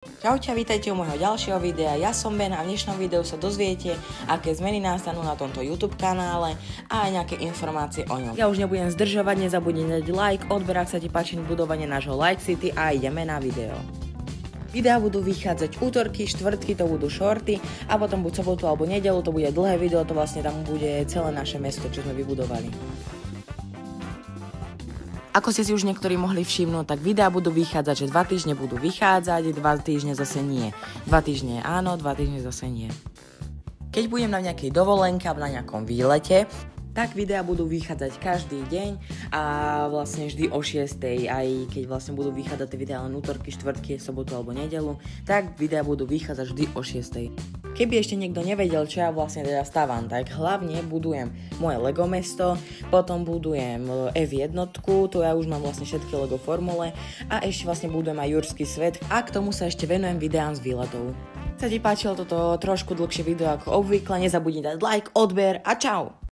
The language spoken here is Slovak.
Čaute, vítajte u môjho ďalšieho videa, ja som Ben a v dnešnom videu sa dozviete, aké zmeny nastanú na tomto YouTube kanále a aj nejaké informácie o ňom. Ja už nebudem zdržovať, nezabudni dať like, odber, ak sa ti páči budovanie nášho Like City a ideme na video. Videá budú vychádzať útorky, štvrtky, to budú shorty a potom buď sobotu alebo nedeľu, to bude dlhé video, to vlastne tam bude celé naše mesto, čo sme vybudovali. Ako ste si už niektorí mohli všimnúť, tak videá budú vychádzať, že 2 týždne budú vychádzať, 2 týždne zase nie. 2 týždne áno, 2 týždne zase nie. Keď budem na nejakej dovolenke alebo na nejakom výlete, tak videá budú vychádzať každý deň a vlastne vždy o 6. Aj keď vlastne budú vychádzať tie videá len útorky, štvrtky, sobotu alebo nedeľu, tak videá budú vychádzať vždy o 6. Keby ešte niekto nevedel, čo ja vlastne teda stávam, tak hlavne budujem moje Lego mesto, potom budujem F1, to ja už mám vlastne všetky Lego formule a ešte vlastne budujem aj Jurský svet a k tomu sa ešte venujem videám z výletov. Ak sa ti páčilo toto trošku dlhšie video ako obvykle, nezabudni dať like, odber a čau!